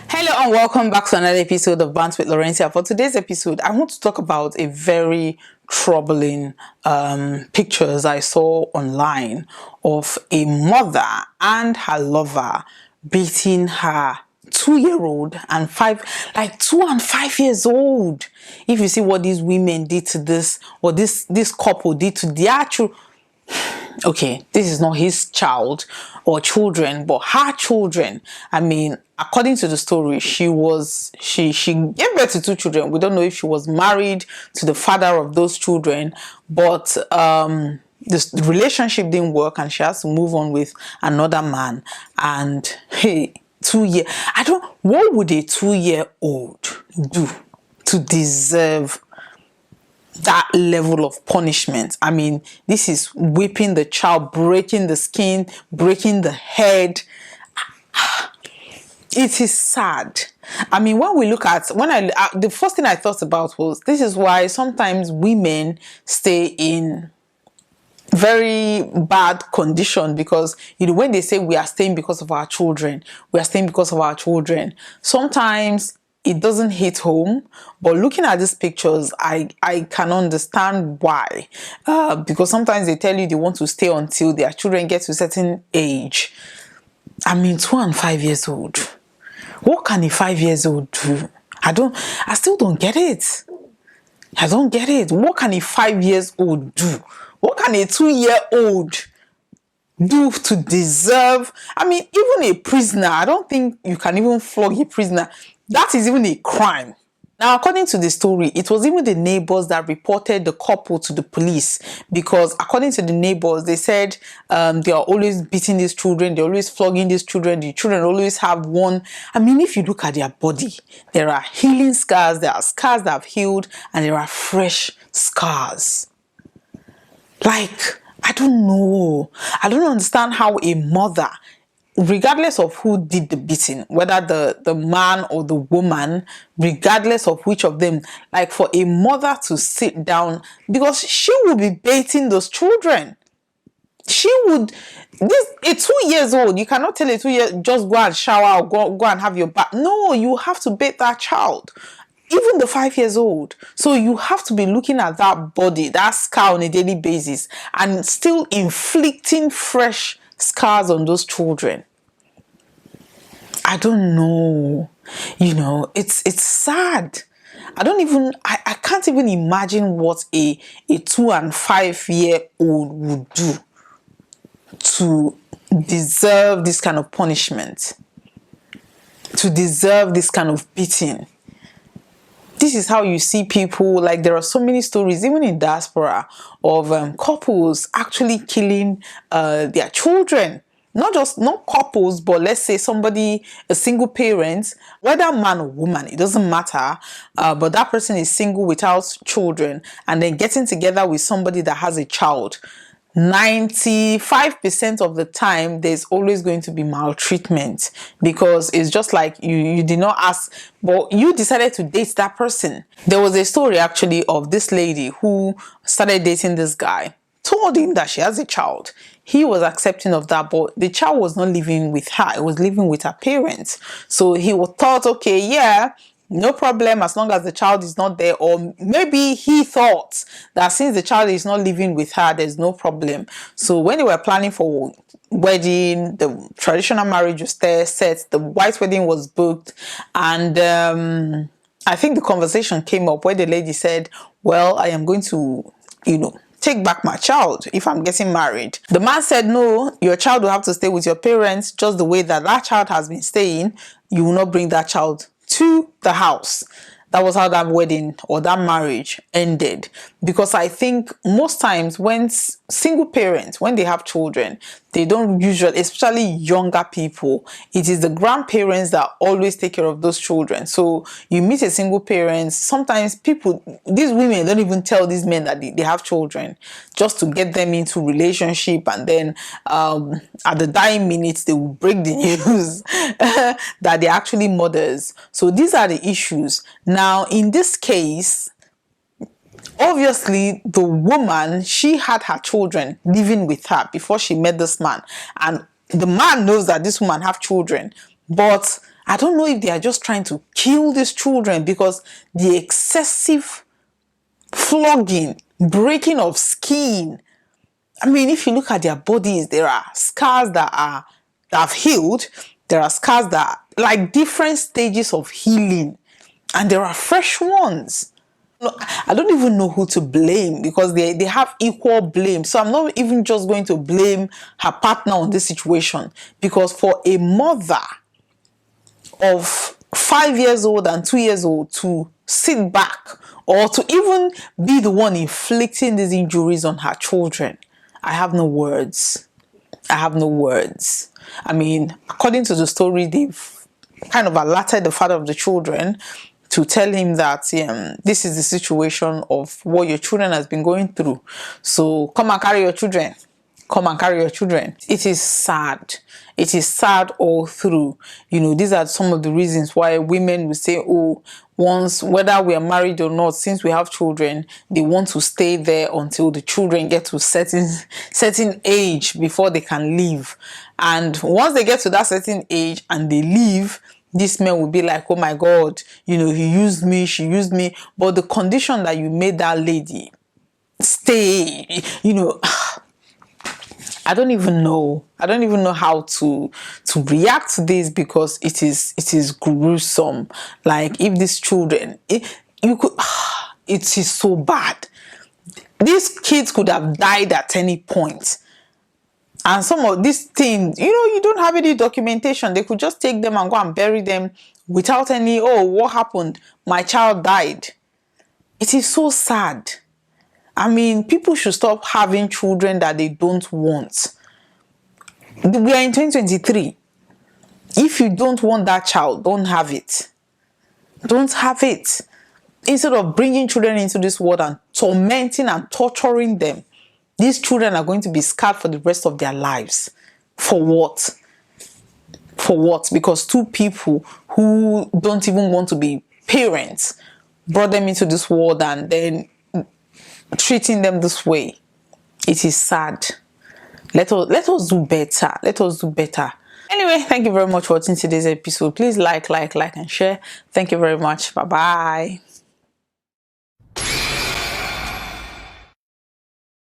Hello and welcome back to another episode of Bantz with Lawrencia. For today's episode, I want to talk about a very troubling pictures I saw online of a mother and her lover beating her 2-year-old and 2 and 5 years old. If you see what these women did to this, or this couple did to their children. Okay, this is not his child or children, but her children. I mean, according to the story, she gave birth to 2 children. We don't know if she was married to the father of those children, but this relationship didn't work and she has to move on with another man. And hey, what would a 2-year-old do to deserve that level of punishment? I mean, this is whipping the child, breaking the skin, breaking the head. It is sad. I mean, when we look at, the first thing I thought about was, this is why sometimes women stay in very bad condition, because when they say we are staying because of our children, sometimes it doesn't hit home. But looking at these pictures, I can understand why. Because sometimes they tell you they want to stay until their children get to a certain age. I mean, 2 and 5 years old. What can a 5-year-old do? I still don't get it. I don't get it. What can a 5-year-old do? What can a 2-year-old do to deserve? I mean, even a prisoner, I don't think you can even flog a prisoner. That is even a crime. Now, according to the story, it was even the neighbors that reported the couple to the police, because according to the neighbors, they said they are always beating these children, they're always flogging these children, the children always have one. I mean, if you look at their body, there are healing scars, there are scars that have healed, and there are fresh scars. Like, I don't know. I don't understand how a mother, regardless of who did the beating, whether the man or the woman, regardless of which of them, like, for a mother to sit down, because she will be baiting those children. She would, a 2 years old, you cannot tell a 2-year, just go and shower or go and have your bath. No, you have to bait that child. Even the 5 years old. So you have to be looking at that body, that scar on a daily basis, and still inflicting fresh scars on those children. I don't know. It's sad. I can't even imagine what a 2 and 5 year old would do to deserve this kind of punishment, to deserve this kind of beating. This is how you see people, like, there are so many stories, even in diaspora, of couples actually killing their children. Not couples, but let's say a single parent, whether man or woman, it doesn't matter. But that person is single without children, and then getting together with somebody that has a child. 95% of the time, there's always going to be maltreatment, because it's just like you did not ask, but you decided to date that person. There was a story actually of this lady who started dating this guy, told him that she has a child. He was accepting of that, but the child was not living with her, it was living with her parents. So he thought, okay, yeah, no problem, as long as the child is not there. Or maybe he thought that since the child is not living with her, there's no problem. So when they were planning for wedding, the traditional marriage was set, the white wedding was booked, and I think the conversation came up where the lady said, well, I am going to, take back my child if I'm getting married. The man said, no, your child will have to stay with your parents just the way that child has been staying. You will not bring that child to the house. That was how that wedding or that marriage ended. Because I think most times when single parents, when they have children, they don't usually, especially younger people, it is the grandparents that always take care of those children. So you meet a single parent, sometimes these women don't even tell these men that they have children, just to get them into relationship, and then at the dying minutes they will break the news that they're actually mothers. So these are the issues. Now in this case, obviously the woman, she had her children living with her before she met this man, and the man knows that this woman have children, but I don't know if they are just trying to kill these children, because the excessive flogging, breaking of skin. I mean, if you look at their bodies, there are scars that have healed. There are scars that are like different stages of healing, and there are fresh ones. No, I don't even know who to blame, because they have equal blame. So I'm not even just going to blame her partner on this situation, because for a mother of 5 years old and 2 years old to sit back, or to even be the one inflicting these injuries on her children, I have no words. I have no words. I mean, according to the story, they've kind of alerted the father of the children to tell him that this is the situation of what your children has been going through. So come and carry your children. Come and carry your children. It is sad. It is sad all through. You know, these are some of the reasons why women will say, oh, once, whether we are married or not, since we have children, they want to stay there until the children get to certain age before they can leave. And once they get to that certain age and they leave, this man will be like, oh my God, you know, he used me, she used me. But the condition that you made that lady stay, you know, I don't even know how to react to this, because it is gruesome. Like, if these children, it is so bad. These kids could have died at any point. And some of these things, you know, you don't have any documentation. They could just take them and go and bury them without any, oh, what happened? My child died. It is so sad. I mean, people should stop having children that they don't want. We are in 2023. If you don't want that child, don't have it. Don't have it. Instead of bringing children into this world and tormenting and torturing them, these children are going to be scarred for the rest of their lives. For what? For what? Because two people who don't even want to be parents brought them into this world, and then treating them this way. It is sad. Let us do better. Let us do better. Anyway, thank you very much for watching today's episode. Please like, and share. Thank you very much. Bye-bye.